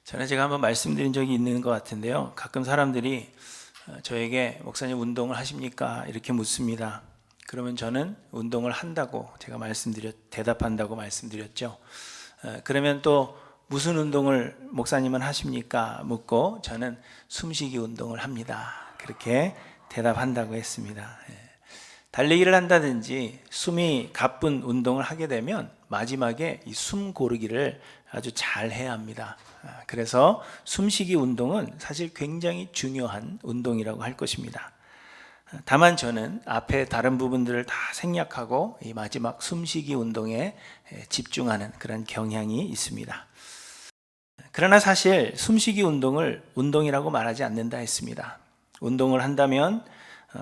전에 제가 한번 말씀드린 적이 있는 것 같은데요. 가끔 사람들이 저에게 목사님 운동을 하십니까? 이렇게 묻습니다. 그러면 저는 운동을 한다고 제가 대답한다고 말씀드렸죠. 그러면 또 무슨 운동을 목사님은 하십니까? 묻고 저는 숨쉬기 운동을 합니다. 그렇게 대답한다고 했습니다. 달리기를 한다든지 숨이 가쁜 운동을 하게 되면 마지막에 이 숨 고르기를 아주 잘 해야 합니다. 그래서 숨쉬기 운동은 사실 굉장히 중요한 운동이라고 할 것입니다. 다만 저는 앞에 다른 부분들을 다 생략하고 이 마지막 숨쉬기 운동에 집중하는 그런 경향이 있습니다. 그러나 사실 숨쉬기 운동을 운동이라고 말하지 않는다 했습니다. 운동을 한다면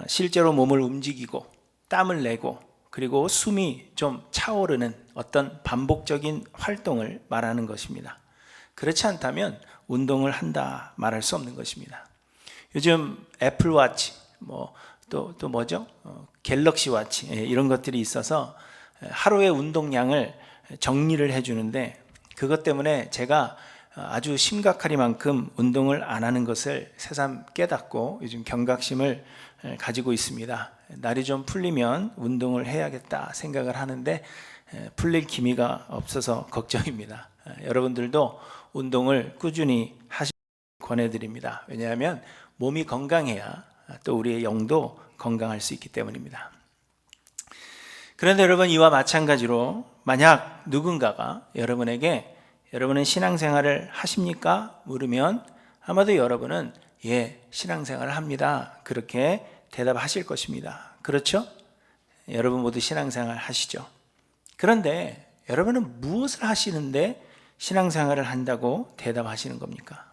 실제로 몸을 움직이고 땀을 내고 그리고 숨이 좀 차오르는 어떤 반복적인 활동을 말하는 것입니다. 그렇지 않다면 운동을 한다 말할 수 없는 것입니다. 요즘 애플워치 또 뭐죠? 갤럭시 워치 이런 것들이 있어서 하루의 운동량을 정리를 해주는데 그것 때문에 제가 아주 심각하리만큼 운동을 안 하는 것을 새삼 깨닫고 요즘 경각심을 가지고 있습니다. 날이 좀 풀리면 운동을 해야겠다 생각을 하는데 풀릴 기미가 없어서 걱정입니다. 여러분들도 운동을 꾸준히 하시길 권해드립니다. 왜냐하면 몸이 건강해야 또 우리의 영도 건강할 수 있기 때문입니다. 그런데 여러분, 이와 마찬가지로 만약 누군가가 여러분에게 여러분은 신앙생활을 하십니까? 물으면 아마도 여러분은 예, 신앙생활을 합니다. 그렇게 대답하실 것입니다. 그렇죠? 여러분 모두 신앙생활 하시죠. 그런데 여러분은 무엇을 하시는데 신앙생활을 한다고 대답하시는 겁니까?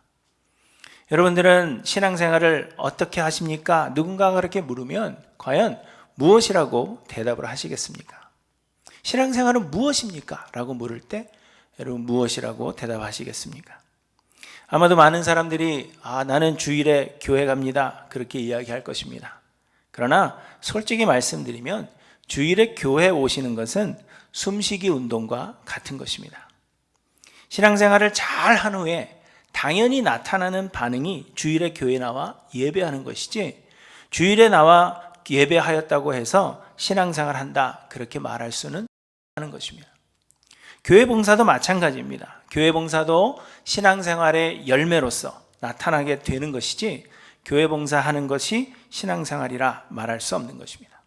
여러분들은 신앙생활을 어떻게 하십니까? 누군가가 그렇게 물으면 과연 무엇이라고 대답을 하시겠습니까? 신앙생활은 무엇입니까? 라고 물을 때 여러분 무엇이라고 대답하시겠습니까? 아마도 많은 사람들이 나는 주일에 교회 갑니다. 그렇게 이야기할 것입니다. 그러나 솔직히 말씀드리면 주일에 교회에 오시는 것은 숨쉬기 운동과 같은 것입니다. 신앙생활을 잘 한 후에 당연히 나타나는 반응이 주일에 교회에 나와 예배하는 것이지 주일에 나와 예배하였다고 해서 신앙생활 한다 그렇게 말할 수는 없는 것입니다. 교회 봉사도 마찬가지입니다. 교회 봉사도 신앙생활의 열매로서 나타나게 되는 것이지 교회 봉사하는 것이 신앙생활이라 말할 수 없는 것입니다.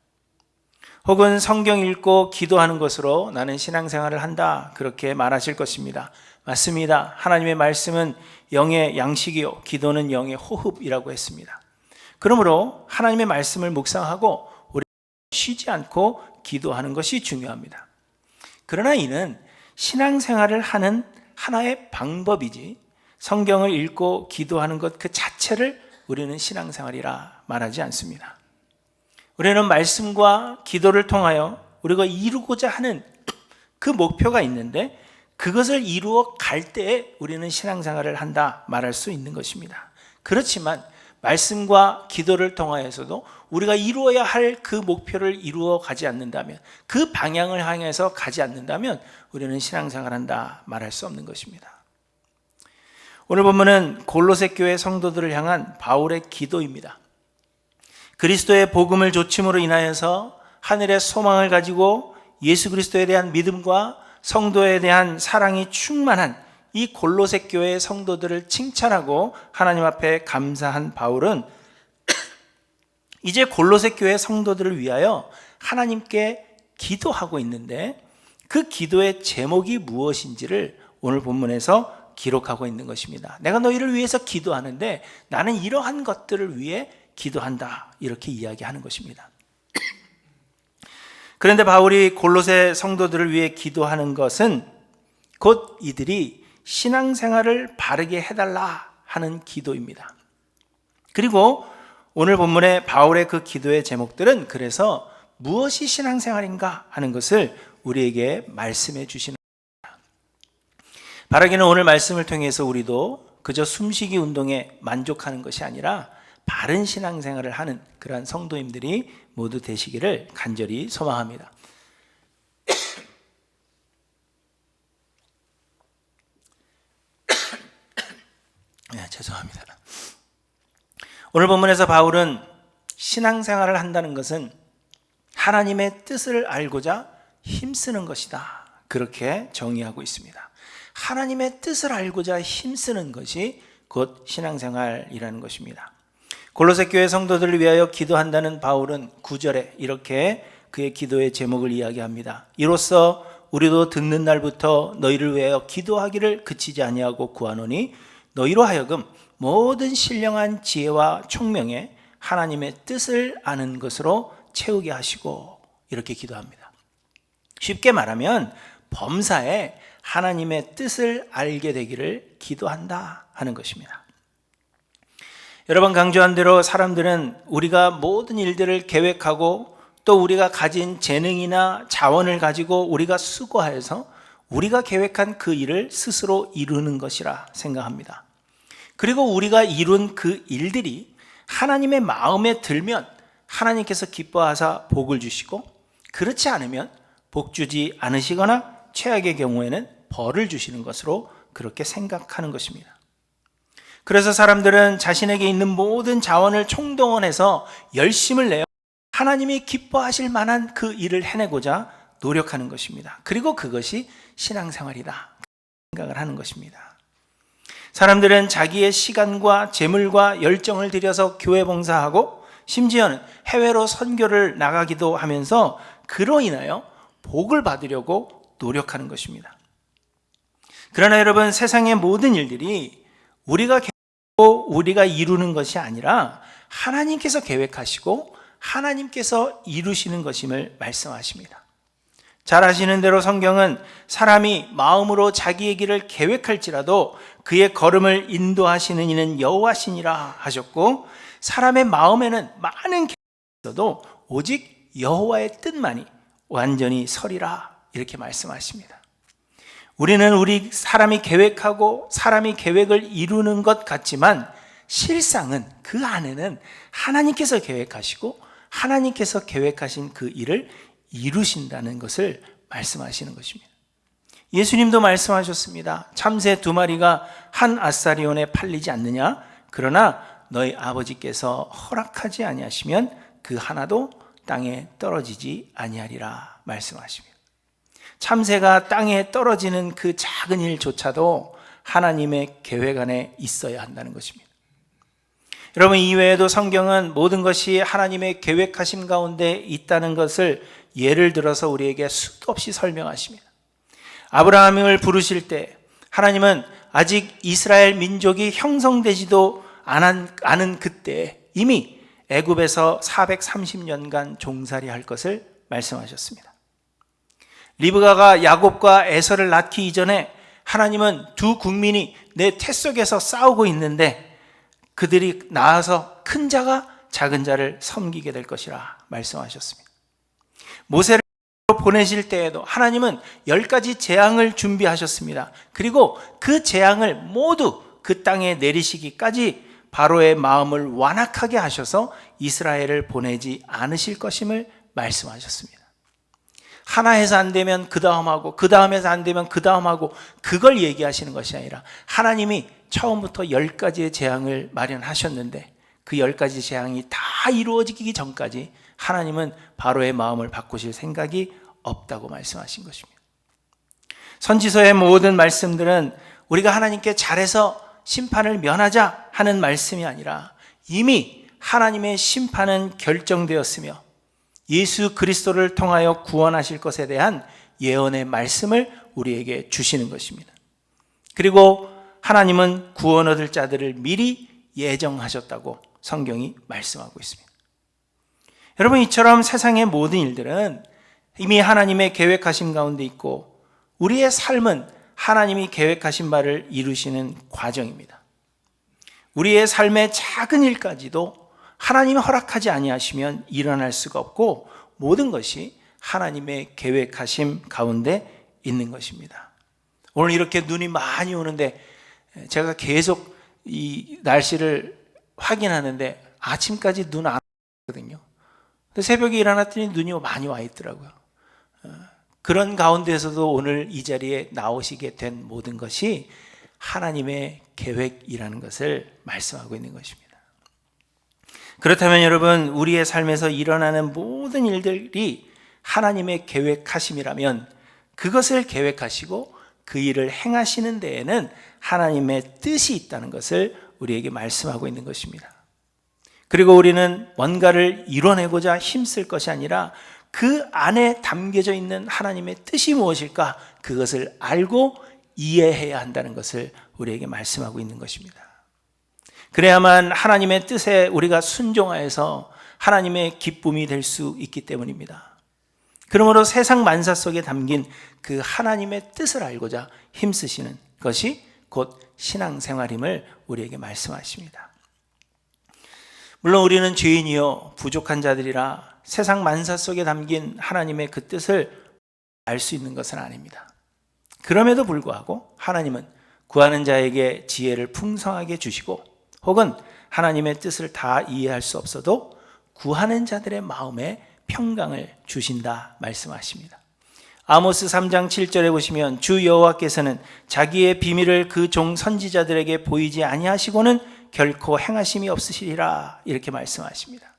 혹은 성경 읽고 기도하는 것으로 나는 신앙생활을 한다 그렇게 말하실 것입니다. 맞습니다. 하나님의 말씀은 영의 양식이요 기도는 영의 호흡이라고 했습니다. 그러므로 하나님의 말씀을 묵상하고 우리 쉬지 않고 기도하는 것이 중요합니다. 그러나 이는 신앙생활을 하는 하나의 방법이지 성경을 읽고 기도하는 것 그 자체를 우리는 신앙생활이라 말하지 않습니다. 우리는 말씀과 기도를 통하여 우리가 이루고자 하는 그 목표가 있는데 그것을 이루어 갈 때에 우리는 신앙생활을 한다 말할 수 있는 것입니다. 그렇지만 말씀과 기도를 통하여서도 우리가 이루어야 할 그 목표를 이루어 가지 않는다면 그 방향을 향해서 가지 않는다면 우리는 신앙생활한다 말할 수 없는 것입니다. 오늘 본문은 골로새 교회 성도들을 향한 바울의 기도입니다. 그리스도의 복음을 조침으로 인하여서 하늘의 소망을 가지고 예수 그리스도에 대한 믿음과 성도에 대한 사랑이 충만한 이 골로새 교회의 성도들을 칭찬하고 하나님 앞에 감사한 바울은 이제 골로새 교회 성도들을 위하여 하나님께 기도하고 있는데 그 기도의 제목이 무엇인지를 오늘 본문에서 기록하고 있는 것입니다. 내가 너희를 위해서 기도하는데 나는 이러한 것들을 위해 기도한다 이렇게 이야기하는 것입니다. 그런데 바울이 골로새 성도들을 위해 기도하는 것은 곧 이들이 신앙생활을 바르게 해달라 하는 기도입니다. 그리고 오늘 본문의 바울의 그 기도의 제목들은 그래서 무엇이 신앙생활인가 하는 것을 우리에게 말씀해 주시는 겁니다. 바라기는 오늘 말씀을 통해서 우리도 그저 숨쉬기 운동에 만족하는 것이 아니라 바른 신앙생활을 하는 그러한 성도님들이 모두 되시기를 간절히 소망합니다. 죄송합니다. 오늘 본문에서 바울은 신앙생활을 한다는 것은 하나님의 뜻을 알고자 힘쓰는 것이다, 그렇게 정의하고 있습니다. 하나님의 뜻을 알고자 힘쓰는 것이 곧 신앙생활이라는 것입니다. 골로새 교회 성도들을 위하여 기도한다는 바울은 9절에 이렇게 그의 기도의 제목을 이야기합니다. 이로써 우리도 듣는 날부터 너희를 위하여 기도하기를 그치지 아니하고 구하노니 너희로 하여금 모든 신령한 지혜와 총명에 하나님의 뜻을 아는 것으로 채우게 하시고, 이렇게 기도합니다. 쉽게 말하면 범사에 하나님의 뜻을 알게 되기를 기도한다 하는 것입니다. 여러 번 강조한 대로 사람들은 우리가 모든 일들을 계획하고 또 우리가 가진 재능이나 자원을 가지고 우리가 수고하여서 우리가 계획한 그 일을 스스로 이루는 것이라 생각합니다. 그리고 우리가 이룬 그 일들이 하나님의 마음에 들면 하나님께서 기뻐하사 복을 주시고, 그렇지 않으면 복 주지 않으시거나 최악의 경우에는 벌을 주시는 것으로 그렇게 생각하는 것입니다. 그래서 사람들은 자신에게 있는 모든 자원을 총동원해서 열심을 내어 하나님이 기뻐하실 만한 그 일을 해내고자 노력하는 것입니다. 그리고 그것이 신앙생활이다 생각을 하는 것입니다. 사람들은 자기의 시간과 재물과 열정을 들여서 교회 봉사하고 심지어는 해외로 선교를 나가기도 하면서 그로 인하여 복을 받으려고 노력하는 것입니다. 그러나 여러분, 세상의 모든 일들이 우리가 계획하고 우리가 이루는 것이 아니라 하나님께서 계획하시고 하나님께서 이루시는 것임을 말씀하십니다. 잘 아시는 대로 성경은 사람이 마음으로 자기의 길을 계획할지라도 그의 걸음을 인도하시는 이는 여호와시니라 하셨고, 사람의 마음에는 많은 계획이 있어도 오직 여호와의 뜻만이 완전히 서리라, 이렇게 말씀하십니다. 우리는 우리 사람이 계획하고 사람이 계획을 이루는 것 같지만 실상은 그 안에는 하나님께서 계획하시고 하나님께서 계획하신 그 일을 이루신다는 것을 말씀하시는 것입니다. 예수님도 말씀하셨습니다. 참새 2마리가 한 아사리온에 팔리지 않느냐? 그러나 너희 아버지께서 허락하지 아니하시면 그 하나도 땅에 떨어지지 아니하리라 말씀하십니다. 참새가 땅에 떨어지는 그 작은 일조차도 하나님의 계획 안에 있어야 한다는 것입니다. 여러분, 이외에도 성경은 모든 것이 하나님의 계획하심 가운데 있다는 것을 예를 들어서 우리에게 수도 없이 설명하십니다. 아브라함을 부르실 때 하나님은 아직 이스라엘 민족이 형성되지도 않은 그때 이미 애굽에서 430년간 종살이 할 것을 말씀하셨습니다. 리브가가 야곱과 에서를 낳기 이전에 하나님은 두 국민이 내 태 속에서 싸우고 있는데 그들이 낳아서 큰 자가 작은 자를 섬기게 될 것이라 말씀하셨습니다. 모세를 보내실 때에도 하나님은 10가지 재앙을 준비하셨습니다. 그리고 그 재앙을 모두 그 땅에 내리시기까지 바로의 마음을 완악하게 하셔서 이스라엘을 보내지 않으실 것임을 말씀하셨습니다. 하나 해서 안 되면 그 다음 하고 그 다음 해서 안 되면 그 다음 하고 그걸 얘기하시는 것이 아니라 하나님이 처음부터 10가지의 재앙을 마련하셨는데 그 10가지 재앙이 다 이루어지기 전까지 하나님은 바로의 마음을 바꾸실 생각이 없다고 말씀하신 것입니다. 선지서의 모든 말씀들은 우리가 하나님께 잘해서 심판을 면하자 하는 말씀이 아니라 이미 하나님의 심판은 결정되었으며 예수 그리스도를 통하여 구원하실 것에 대한 예언의 말씀을 우리에게 주시는 것입니다. 그리고 하나님은 구원 얻을 자들을 미리 예정하셨다고 성경이 말씀하고 있습니다. 여러분, 이처럼 세상의 모든 일들은 이미 하나님의 계획하심 가운데 있고 우리의 삶은 하나님이 계획하신 바를 이루시는 과정입니다. 우리의 삶의 작은 일까지도 하나님이 허락하지 아니하시면 일어날 수가 없고 모든 것이 하나님의 계획하심 가운데 있는 것입니다. 오늘 이렇게 눈이 많이 오는데 제가 계속 이 날씨를 확인하는데 아침까지 눈 안 오거든요. 근데 새벽에 일어났더니 눈이 많이 와 있더라고요. 그런 가운데서도 오늘 이 자리에 나오시게 된 모든 것이 하나님의 계획이라는 것을 말씀하고 있는 것입니다. 그렇다면 여러분, 우리의 삶에서 일어나는 모든 일들이 하나님의 계획하심이라면 그것을 계획하시고 그 일을 행하시는 데에는 하나님의 뜻이 있다는 것을 우리에게 말씀하고 있는 것입니다. 그리고 우리는 뭔가를 이뤄내고자 힘쓸 것이 아니라 그 안에 담겨져 있는 하나님의 뜻이 무엇일까? 그것을 알고 이해해야 한다는 것을 우리에게 말씀하고 있는 것입니다. 그래야만 하나님의 뜻에 우리가 순종하여서 하나님의 기쁨이 될 수 있기 때문입니다. 그러므로 세상 만사 속에 담긴 그 하나님의 뜻을 알고자 힘쓰시는 것이 곧 신앙생활임을 우리에게 말씀하십니다. 물론 우리는 죄인이요 부족한 자들이라 세상 만사 속에 담긴 하나님의 그 뜻을 알 수 있는 것은 아닙니다. 그럼에도 불구하고 하나님은 구하는 자에게 지혜를 풍성하게 주시고 혹은 하나님의 뜻을 다 이해할 수 없어도 구하는 자들의 마음에 평강을 주신다 말씀하십니다. 아모스 3장 7절에 보시면 주 여호와께서는 자기의 비밀을 그 종 선지자들에게 보이지 아니하시고는 결코 행하심이 없으시리라 이렇게 말씀하십니다.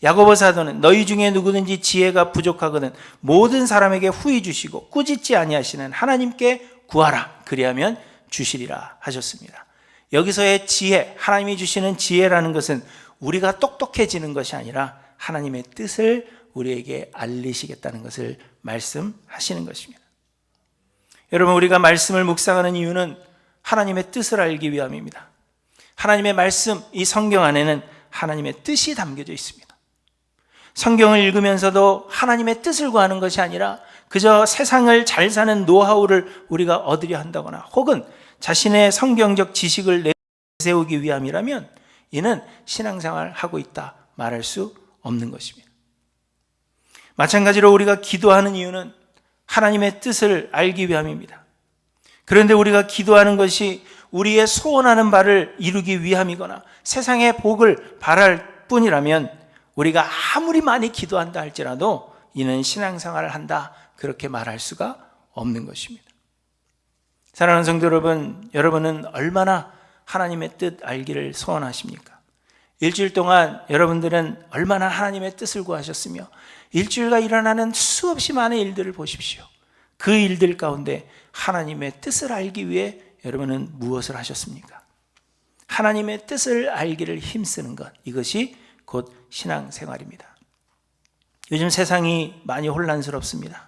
야고보 사도는 너희 중에 누구든지 지혜가 부족하거든 모든 사람에게 후히 주시고 꾸짖지 아니하시는 하나님께 구하라 그리하면 주시리라 하셨습니다. 여기서의 지혜, 하나님이 주시는 지혜라는 것은 우리가 똑똑해지는 것이 아니라 하나님의 뜻을 우리에게 알리시겠다는 것을 말씀하시는 것입니다. 여러분, 우리가 말씀을 묵상하는 이유는 하나님의 뜻을 알기 위함입니다. 하나님의 말씀, 이 성경 안에는 하나님의 뜻이 담겨져 있습니다. 성경을 읽으면서도 하나님의 뜻을 구하는 것이 아니라 그저 세상을 잘 사는 노하우를 우리가 얻으려 한다거나 혹은 자신의 성경적 지식을 내세우기 위함이라면 이는 신앙생활을 하고 있다 말할 수 없는 것입니다. 마찬가지로 우리가 기도하는 이유는 하나님의 뜻을 알기 위함입니다. 그런데 우리가 기도하는 것이 우리의 소원하는 바를 이루기 위함이거나 세상의 복을 바랄 뿐이라면 우리가 아무리 많이 기도한다 할지라도 이는 신앙생활을 한다 그렇게 말할 수가 없는 것입니다. 사랑하는 성도 여러분, 여러분은 얼마나 하나님의 뜻 알기를 소원하십니까? 일주일 동안 여러분들은 얼마나 하나님의 뜻을 구하셨으며 일주일간 일어나는 수없이 많은 일들을 보십시오. 그 일들 가운데 하나님의 뜻을 알기 위해 여러분은 무엇을 하셨습니까? 하나님의 뜻을 알기를 힘쓰는 것, 이것이 곧 신앙생활입니다. 요즘 세상이 많이 혼란스럽습니다.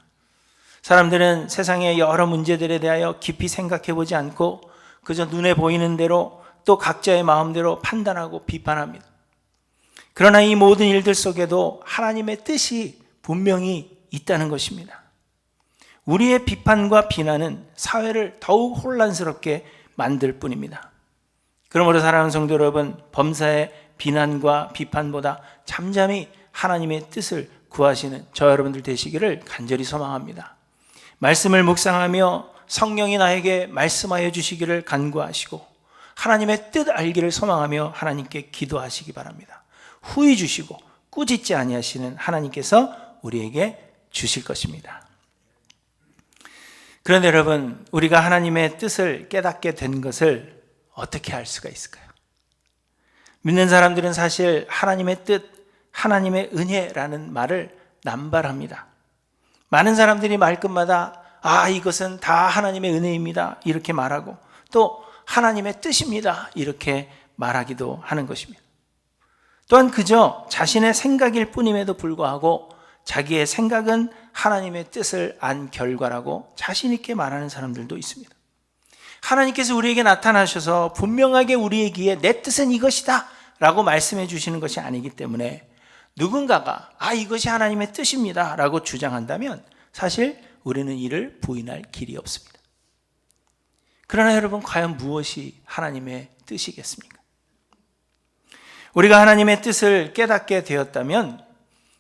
사람들은 세상의 여러 문제들에 대하여 깊이 생각해 보지 않고 그저 눈에 보이는 대로 또 각자의 마음대로 판단하고 비판합니다. 그러나 이 모든 일들 속에도 하나님의 뜻이 분명히 있다는 것입니다. 우리의 비판과 비난은 사회를 더욱 혼란스럽게 만들 뿐입니다. 그러므로 사랑하는 성도 여러분, 범사의 비난과 비판보다 잠잠히 하나님의 뜻을 구하시는 저 여러분들 되시기를 간절히 소망합니다. 말씀을 묵상하며 성령이 나에게 말씀하여 주시기를 간구하시고 하나님의 뜻 알기를 소망하며 하나님께 기도하시기 바랍니다. 후히 주시고 꾸짖지 아니하시는 하나님께서 우리에게 주실 것입니다. 그런데 여러분, 우리가 하나님의 뜻을 깨닫게 된 것을 어떻게 알 수가 있을까요? 믿는 사람들은 사실 하나님의 뜻, 하나님의 은혜라는 말을 남발합니다. 많은 사람들이 말끝마다 이것은 다 하나님의 은혜입니다 이렇게 말하고 또 하나님의 뜻입니다 이렇게 말하기도 하는 것입니다. 또한 그저 자신의 생각일 뿐임에도 불구하고 자기의 생각은 하나님의 뜻을 안 결과라고 자신 있게 말하는 사람들도 있습니다. 하나님께서 우리에게 나타나셔서 분명하게 우리에게 내 뜻은 이것이다 라고 말씀해 주시는 것이 아니기 때문에 누군가가 이것이 하나님의 뜻입니다 라고 주장한다면 사실 우리는 이를 부인할 길이 없습니다. 그러나 여러분, 과연 무엇이 하나님의 뜻이겠습니까? 우리가 하나님의 뜻을 깨닫게 되었다면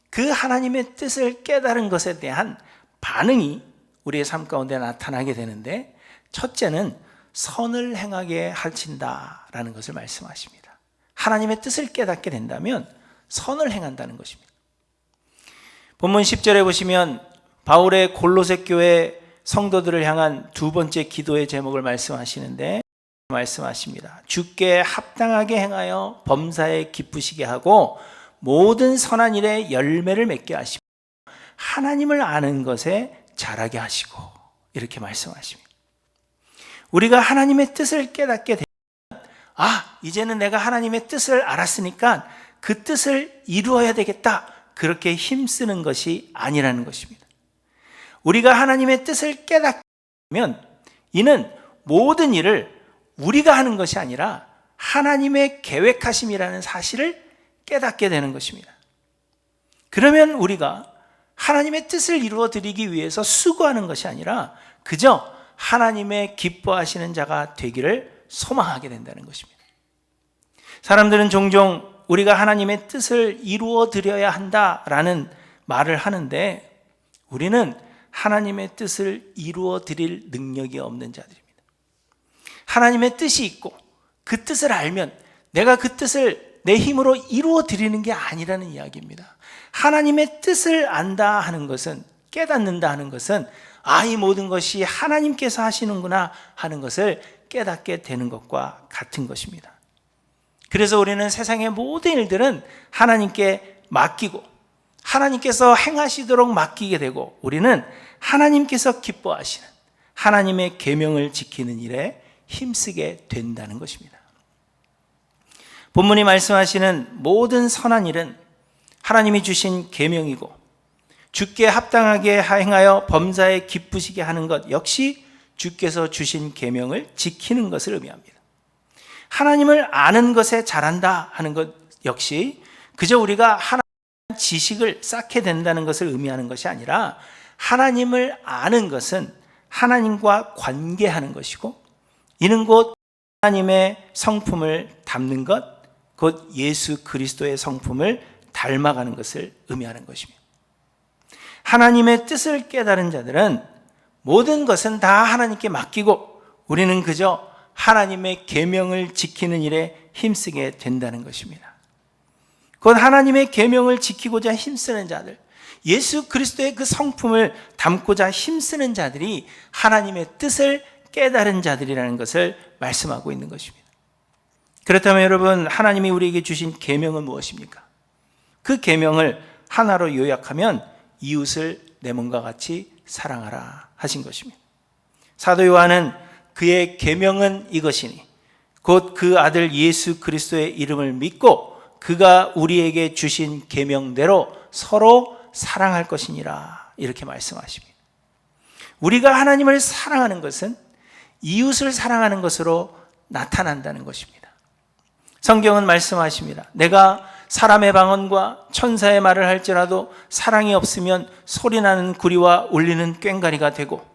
그 하나님의 뜻을 깨달은 것에 대한 반응이 우리의 삶 가운데 나타나게 되는데 첫째는 선을 행하게 하신다라는 것을 말씀하십니다. 하나님의 뜻을 깨닫게 된다면 선을 행한다는 것입니다. 본문 10절에 보시면 바울의 골로새 교회 성도들을 향한 두 번째 기도의 제목을 말씀하시는데 말씀하십니다. 주께 합당하게 행하여 범사에 기쁘시게 하고 모든 선한 일에 열매를 맺게 하시고 하나님을 아는 것에 자라게 하시고, 이렇게 말씀하십니다. 우리가 하나님의 뜻을 깨닫게 되면, 이제는 내가 하나님의 뜻을 알았으니까 그 뜻을 이루어야 되겠다, 그렇게 힘쓰는 것이 아니라는 것입니다. 우리가 하나님의 뜻을 깨닫게 되면 이는 모든 일을 우리가 하는 것이 아니라 하나님의 계획하심이라는 사실을 깨닫게 되는 것입니다. 그러면 우리가 하나님의 뜻을 이루어 드리기 위해서 수고하는 것이 아니라 그저 하나님의 기뻐하시는 자가 되기를 소망하게 된다는 것입니다. 사람들은 종종 우리가 하나님의 뜻을 이루어 드려야 한다라는 말을 하는데, 우리는 하나님의 뜻을 이루어 드릴 능력이 없는 자들입니다. 하나님의 뜻이 있고 그 뜻을 알면 내가 그 뜻을 내 힘으로 이루어 드리는 게 아니라는 이야기입니다. 하나님의 뜻을 안다 하는 것은, 깨닫는다 하는 것은, 이 모든 것이 하나님께서 하시는구나 하는 것을 깨닫게 되는 것과 같은 것입니다. 그래서 우리는 세상의 모든 일들은 하나님께 맡기고 하나님께서 행하시도록 맡기게 되고, 우리는 하나님께서 기뻐하시는 하나님의 계명을 지키는 일에 힘쓰게 된다는 것입니다. 본문이 말씀하시는 모든 선한 일은 하나님이 주신 계명이고, 주께 합당하게 행하여 범사에 기쁘시게 하는 것 역시 주께서 주신 계명을 지키는 것을 의미합니다. 하나님을 아는 것에 잘한다 하는 것 역시 그저 우리가 하나님 지식을 쌓게 된다는 것을 의미하는 것이 아니라, 하나님을 아는 것은 하나님과 관계하는 것이고, 이는 곧 하나님의 성품을 담는 것, 곧 예수 그리스도의 성품을 닮아가는 것을 의미하는 것입니다. 하나님의 뜻을 깨달은 자들은 모든 것은 다 하나님께 맡기고 우리는 그저 하나님의 계명을 지키는 일에 힘쓰게 된다는 것입니다. 곧 하나님의 계명을 지키고자 힘쓰는 자들, 예수 그리스도의 그 성품을 담고자 힘쓰는 자들이 하나님의 뜻을 깨달은 자들이라는 것을 말씀하고 있는 것입니다. 그렇다면 여러분, 하나님이 우리에게 주신 계명은 무엇입니까? 그 계명을 하나로 요약하면 이웃을 내 몸과 같이 사랑하라 하신 것입니다. 사도 요한은 그의 계명은 이것이니 곧 그 아들 예수 그리스도의 이름을 믿고 그가 우리에게 주신 계명대로 서로 사랑할 것이니라, 이렇게 말씀하십니다. 우리가 하나님을 사랑하는 것은 이웃을 사랑하는 것으로 나타난다는 것입니다. 성경은 말씀하십니다. 내가 사람의 방언과 천사의 말을 할지라도 사랑이 없으면 소리나는 구리와 울리는 꽹과리가 되고,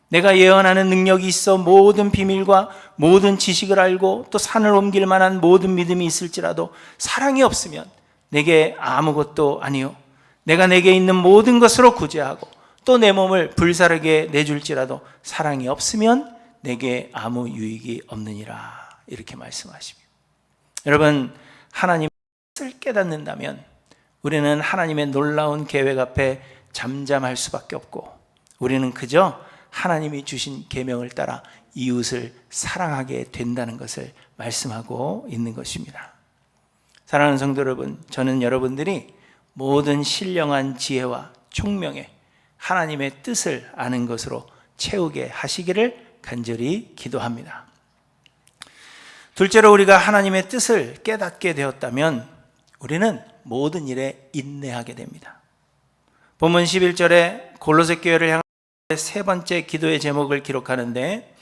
내가 예언하는 능력이 있어 모든 비밀과 모든 지식을 알고 또 산을 옮길 만한 모든 믿음이 있을지라도 사랑이 없으면 내게 아무것도 아니요, 내가 내게 있는 모든 것으로 구제하고 또 내 몸을 불사르게 내줄지라도 사랑이 없으면 내게 아무 유익이 없느니라, 이렇게 말씀하십니다. 여러분, 하나님을 깨닫는다면 우리는 하나님의 놀라운 계획 앞에 잠잠할 수밖에 없고, 우리는 그저 하나님이 주신 계명을 따라 이웃을 사랑하게 된다는 것을 말씀하고 있는 것입니다. 사랑하는 성도 여러분, 저는 여러분들이 모든 신령한 지혜와 총명에 하나님의 뜻을 아는 것으로 채우게 하시기를 간절히 기도합니다. 둘째로, 우리가 하나님의 뜻을 깨닫게 되었다면 우리는 모든 일에 인내하게 됩니다. 본문 11절에 골로새 교회를 향한 세 번째 기도의 제목을 기록하는데,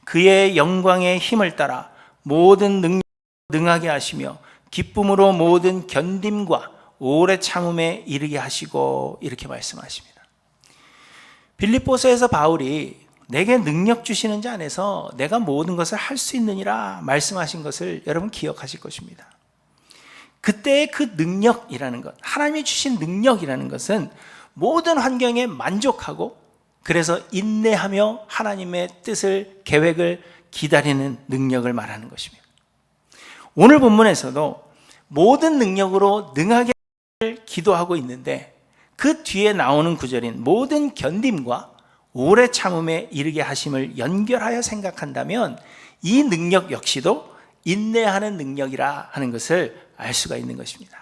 그의 영광의 힘을 따라 모든 능력을 능하게 하시며 기쁨으로 모든 견딤과 오래 참음에 이르게 하시고, 이렇게 말씀하십니다. 빌립보서에서 바울이 내게 능력 주시는 자 안에서 내가 모든 것을 할 수 있느니라 말씀하신 것을 여러분 기억하실 것입니다. 그때의 그 능력이라는 것, 하나님이 주신 능력이라는 것은 모든 환경에 만족하고 그래서 인내하며 하나님의 뜻을, 계획을 기다리는 능력을 말하는 것입니다. 오늘 본문에서도 모든 능력으로 능하게 기도하고 있는데, 그 뒤에 나오는 구절인 모든 견딤과 오래 참음에 이르게 하심을 연결하여 생각한다면 이 능력 역시도 인내하는 능력이라 하는 것을 알 수가 있는 것입니다.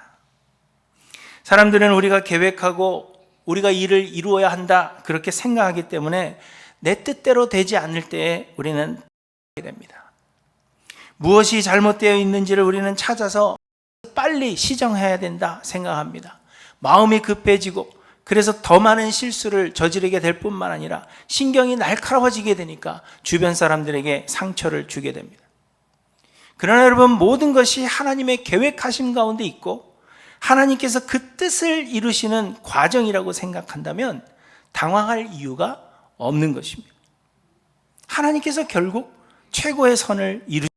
사람들은 우리가 계획하고 우리가 일을 이루어야 한다 그렇게 생각하기 때문에 내 뜻대로 되지 않을 때에 우리는 하게 됩니다. 무엇이 잘못되어 있는지를 우리는 찾아서 빨리 시정해야 된다 생각합니다. 마음이 급해지고 그래서 더 많은 실수를 저지르게 될 뿐만 아니라 신경이 날카로워지게 되니까 주변 사람들에게 상처를 주게 됩니다. 그러나 여러분, 모든 것이 하나님의 계획하심 가운데 있고 하나님께서 그 뜻을 이루시는 과정이라고 생각한다면 당황할 이유가 없는 것입니다. 하나님께서 결국 최고의 선을 이루실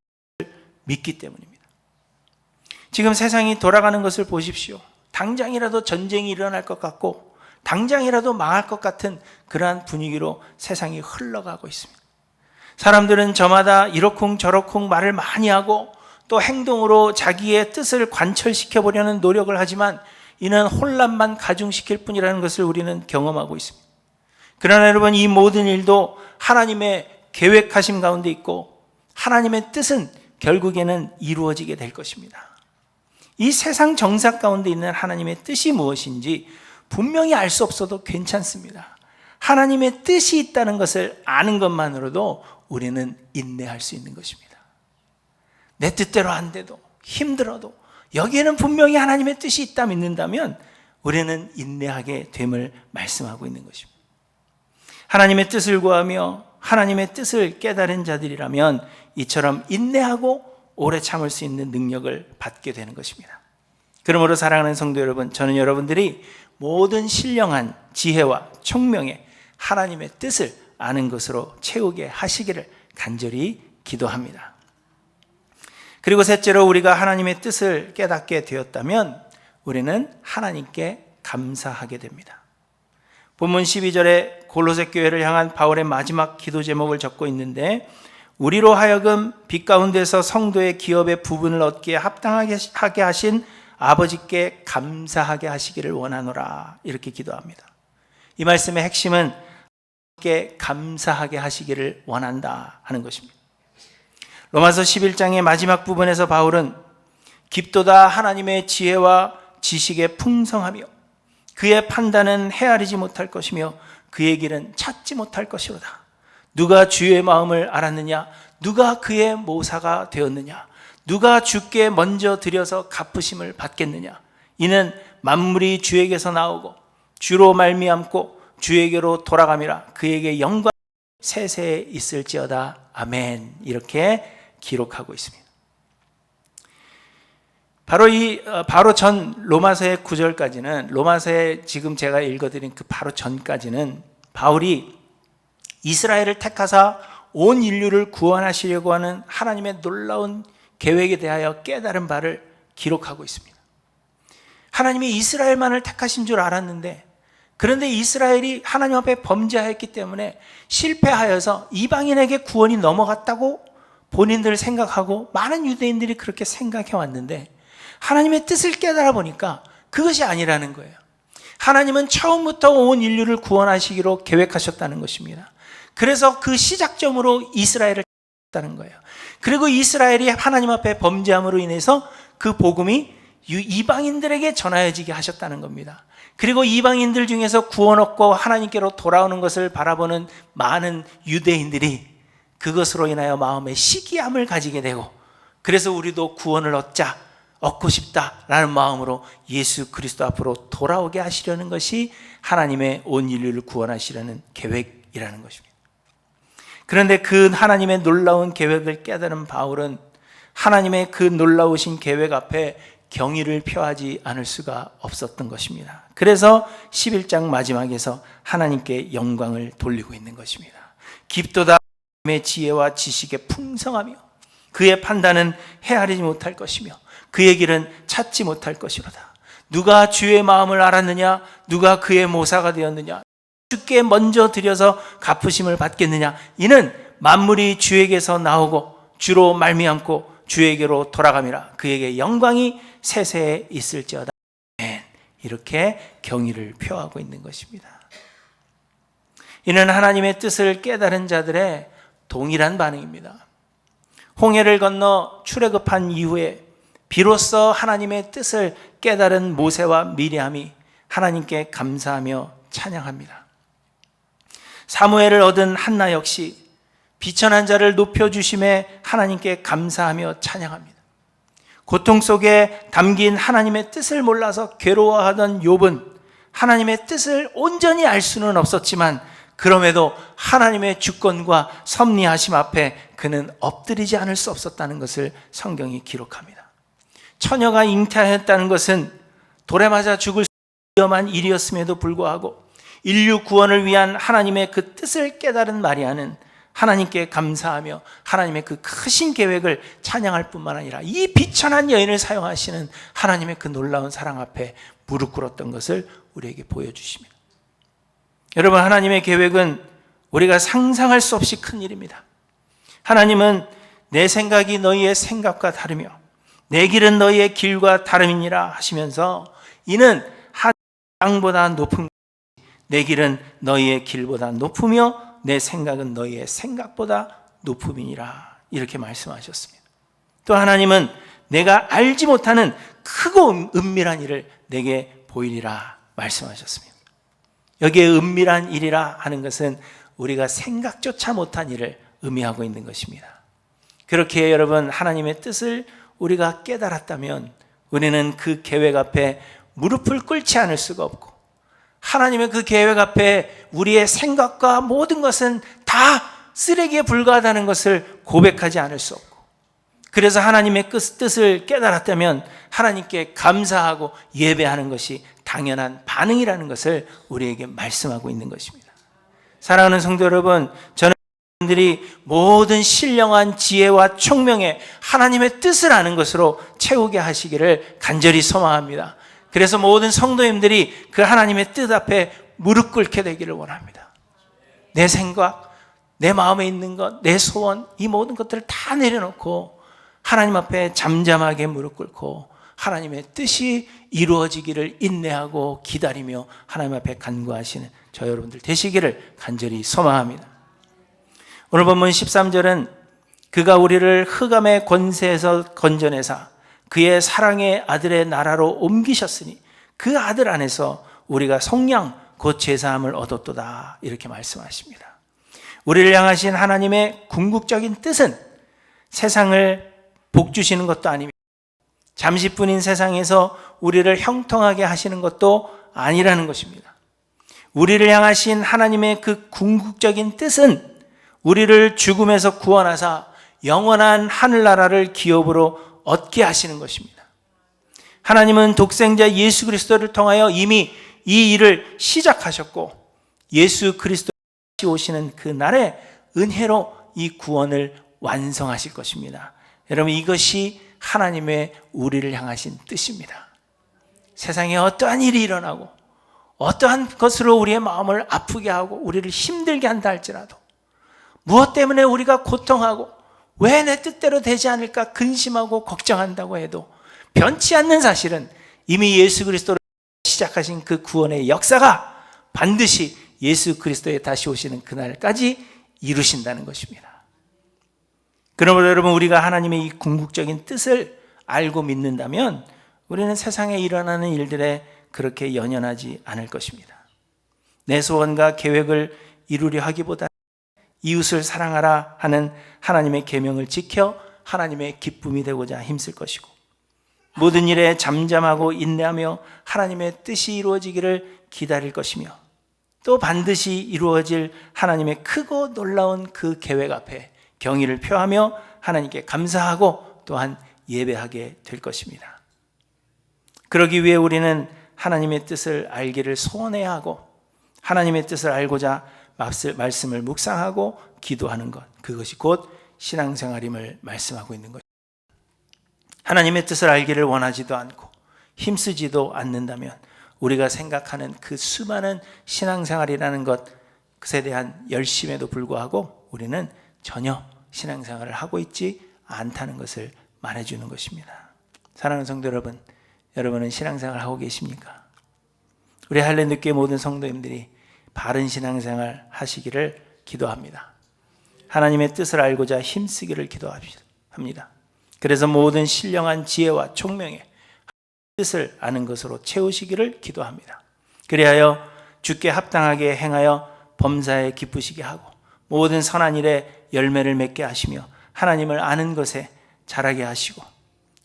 믿기 때문입니다. 지금 세상이 돌아가는 것을 보십시오. 당장이라도 전쟁이 일어날 것 같고 당장이라도 망할 것 같은 그러한 분위기로 세상이 흘러가고 있습니다. 사람들은 저마다 이러쿵 저러쿵 말을 많이 하고 또 행동으로 자기의 뜻을 관철시켜 보려는 노력을 하지만 이는 혼란만 가중시킬 뿐이라는 것을 우리는 경험하고 있습니다. 그러나 여러분, 이 모든 일도 하나님의 계획하심 가운데 있고 하나님의 뜻은 결국에는 이루어지게 될 것입니다. 이 세상 정사 가운데 있는 하나님의 뜻이 무엇인지 분명히 알 수 없어도 괜찮습니다. 하나님의 뜻이 있다는 것을 아는 것만으로도 우리는 인내할 수 있는 것입니다. 내 뜻대로 안 돼도 힘들어도 여기에는 분명히 하나님의 뜻이 있다 믿는다면 우리는 인내하게 됨을 말씀하고 있는 것입니다. 하나님의 뜻을 구하며 하나님의 뜻을 깨달은 자들이라면 이처럼 인내하고 오래 참을 수 있는 능력을 받게 되는 것입니다. 그러므로 사랑하는 성도 여러분, 저는 여러분들이 모든 신령한 지혜와 총명에 하나님의 뜻을 아는 것으로 채우게 하시기를 간절히 기도합니다. 그리고 셋째로, 우리가 하나님의 뜻을 깨닫게 되었다면 우리는 하나님께 감사하게 됩니다. 본문 12절에 골로새 교회를 향한 바울의 마지막 기도 제목을 적고 있는데, 우리로 하여금 빛 가운데서 성도의 기업의 부분을 얻기에 합당하게 하신 아버지께 감사하게 하시기를 원하노라, 이렇게 기도합니다. 이 말씀의 핵심은 하나님께 감사하게 하시기를 원한다 하는 것입니다. 로마서 11장의 마지막 부분에서 바울은 깊도다 하나님의 지혜와 지식의 풍성하며 그의 판단은 헤아리지 못할 것이며 그의 길은 찾지 못할 것이로다. 누가 주의 마음을 알았느냐? 누가 그의 모사가 되었느냐? 누가 주께 먼저 드려서 갚으심을 받겠느냐? 이는 만물이 주에게서 나오고 주로 말미암고 주에게로 돌아감이라. 그에게 영광 세세에 있을지어다. 아멘. 이렇게 기록하고 있습니다. 바로 전 로마서의 9절까지는, 로마서에 지금 제가 읽어드린 그 바로 전까지는 바울이 이스라엘을 택하사 온 인류를 구원하시려고 하는 하나님의 놀라운 계획에 대하여 깨달은 바를 기록하고 있습니다. 하나님이 이스라엘만을 택하신 줄 알았는데, 그런데 이스라엘이 하나님 앞에 범죄하였기 때문에 실패하여서 이방인에게 구원이 넘어갔다고 본인들 생각하고 많은 유대인들이 그렇게 생각해 왔는데, 하나님의 뜻을 깨달아 보니까 그것이 아니라는 거예요. 하나님은 처음부터 온 인류를 구원하시기로 계획하셨다는 것입니다. 그래서 그 시작점으로 이스라엘을 택했다는 거예요. 그리고 이스라엘이 하나님 앞에 범죄함으로 인해서 그 복음이 이방인들에게 전하여지게 하셨다는 겁니다. 그리고 이방인들 중에서 구원 얻고 하나님께로 돌아오는 것을 바라보는 많은 유대인들이 그것으로 인하여 마음에 시기함을 가지게 되고, 그래서 우리도 구원을 얻고 싶다라는 마음으로 예수 그리스도 앞으로 돌아오게 하시려는 것이 하나님의 온 인류를 구원하시려는 계획이라는 것입니다. 그런데 그 하나님의 놀라운 계획을 깨달은 바울은 하나님의 그 놀라우신 계획 앞에 경의를 표하지 않을 수가 없었던 것입니다. 그래서 11장 마지막에서 하나님께 영광을 돌리고 있는 것입니다. 깊도다 하나님의 지혜와 지식의 풍성하며 그의 판단은 헤아리지 못할 것이며 그의 길은 찾지 못할 것이로다. 누가 주의 마음을 알았느냐? 누가 그의 모사가 되었느냐? 주께 먼저 드려서 갚으심을 받겠느냐? 이는 만물이 주에게서 나오고 주로 말미암고 주에게로 돌아감이라. 그에게 영광이 세세에 있을지어다. 이렇게 경의를 표하고 있는 것입니다. 이는 하나님의 뜻을 깨달은 자들의 동일한 반응입니다. 홍해를 건너 출애굽한 이후에 비로소 하나님의 뜻을 깨달은 모세와 미리암이 하나님께 감사하며 찬양합니다. 사무엘을 얻은 한나 역시 비천한 자를 높여주심에 하나님께 감사하며 찬양합니다. 고통 속에 담긴 하나님의 뜻을 몰라서 괴로워하던 욥은 하나님의 뜻을 온전히 알 수는 없었지만 그럼에도 하나님의 주권과 섭리하심 앞에 그는 엎드리지 않을 수 없었다는 것을 성경이 기록합니다. 처녀가 잉태하였다는 것은 돌에 맞아 죽을 위험한 일이었음에도 불구하고 인류 구원을 위한 하나님의 그 뜻을 깨달은 마리아는 하나님께 감사하며 하나님의 그 크신 계획을 찬양할 뿐만 아니라 이 비천한 여인을 사용하시는 하나님의 그 놀라운 사랑 앞에 무릎 꿇었던 것을 우리에게 보여주십니다. 여러분, 하나님의 계획은 우리가 상상할 수 없이 큰 일입니다. 하나님은 내 생각이 너희의 생각과 다르며 내 길은 너희의 길과 다름이니라 하시면서 이는 하늘 땅보다 높은 내 길은 너희의 길보다 높으며 내 생각은 너희의 생각보다 높음이니라 이렇게 말씀하셨습니다. 또 하나님은 내가 알지 못하는 크고 은밀한 일을 내게 보이리라 말씀하셨습니다. 여기에 은밀한 일이라 하는 것은 우리가 생각조차 못한 일을 의미하고 있는 것입니다. 그렇게 여러분, 하나님의 뜻을 우리가 깨달았다면 우리는 그 계획 앞에 무릎을 꿇지 않을 수가 없고 하나님의 그 계획 앞에 우리의 생각과 모든 것은 다 쓰레기에 불과하다는 것을 고백하지 않을 수 없고, 그래서 하나님의 뜻을 깨달았다면 하나님께 감사하고 예배하는 것이 당연한 반응이라는 것을 우리에게 말씀하고 있는 것입니다. 사랑하는 성도 여러분, 저는 여러분들이 모든 신령한 지혜와 총명에 하나님의 뜻을 아는 것으로 채우게 하시기를 간절히 소망합니다. 그래서 모든 성도님들이 그 하나님의 뜻 앞에 무릎 꿇게 되기를 원합니다. 내 생각, 내 마음에 있는 것, 내 소원, 이 모든 것들을 다 내려놓고 하나님 앞에 잠잠하게 무릎 꿇고 하나님의 뜻이 이루어지기를 인내하고 기다리며 하나님 앞에 간구하시는 저 여러분들 되시기를 간절히 소망합니다. 오늘 본문 13절은 그가 우리를 흑암의 권세에서 건져내사 그의 사랑의 아들의 나라로 옮기셨으니 그 아들 안에서 우리가 속량 곧 제사함을 얻었도다 이렇게 말씀하십니다. 우리를 향하신 하나님의 궁극적인 뜻은 세상을 복주시는 것도 아닙니다. 잠시뿐인 세상에서 우리를 형통하게 하시는 것도 아니라는 것입니다. 우리를 향하신 하나님의 그 궁극적인 뜻은 우리를 죽음에서 구원하사 영원한 하늘나라를 기업으로 얻게 하시는 것입니다. 하나님은 독생자 예수 그리스도를 통하여 이미 이 일을 시작하셨고 예수 그리스도가 오시는 그 날에 은혜로 이 구원을 완성하실 것입니다. 여러분, 이것이 하나님의 우리를 향하신 뜻입니다. 세상에 어떠한 일이 일어나고 어떠한 것으로 우리의 마음을 아프게 하고 우리를 힘들게 한다 할지라도, 무엇 때문에 우리가 고통하고 왜 내 뜻대로 되지 않을까 근심하고 걱정한다고 해도 변치 않는 사실은 이미 예수 그리스도로 시작하신 그 구원의 역사가 반드시 예수 그리스도에 다시 오시는 그날까지 이루신다는 것입니다. 그러므로 여러분, 우리가 하나님의 이 궁극적인 뜻을 알고 믿는다면 우리는 세상에 일어나는 일들에 그렇게 연연하지 않을 것입니다. 내 소원과 계획을 이루려 하기보다 이웃을 사랑하라 하는 하나님의 계명을 지켜 하나님의 기쁨이 되고자 힘쓸 것이고, 모든 일에 잠잠하고 인내하며 하나님의 뜻이 이루어지기를 기다릴 것이며, 또 반드시 이루어질 하나님의 크고 놀라운 그 계획 앞에 경의를 표하며 하나님께 감사하고 또한 예배하게 될 것입니다. 그러기 위해 우리는 하나님의 뜻을 알기를 소원해야 하고 하나님의 뜻을 알고자 말씀을 묵상하고 기도하는 것, 그것이 곧 신앙생활임을 말씀하고 있는 것입니다. 하나님의 뜻을 알기를 원하지도 않고 힘쓰지도 않는다면 우리가 생각하는 그 수많은 신앙생활이라는 것에 대한 열심에도 불구하고 우리는 전혀 신앙생활을 하고 있지 않다는 것을 말해주는 것입니다. 사랑하는 성도 여러분, 여러분은 신앙생활을 하고 계십니까? 우리 할례 모든 성도님들이 바른 신앙생활 하시기를 기도합니다. 하나님의 뜻을 알고자 힘쓰기를 기도합니다. 합니다. 그래서 모든 신령한 지혜와 총명에 뜻을 아는 것으로 채우시기를 기도합니다. 그리하여 주께 합당하게 행하여 범사에 기쁘시게 하고 모든 선한 일에 열매를 맺게 하시며 하나님을 아는 것에 자라게 하시고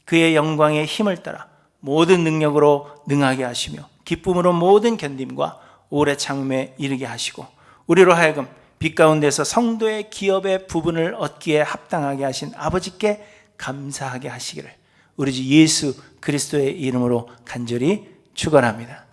그의 영광의 힘을 따라 모든 능력으로 능하게 하시며 기쁨으로 모든 견딤과 오래 참음에 이르게 하시고 우리로 하여금 빛 가운데서 성도의 기업의 부분을 얻기에 합당하게 하신 아버지께 감사하게 하시기를 우리 주 예수 그리스도의 이름으로 간절히 축원합니다.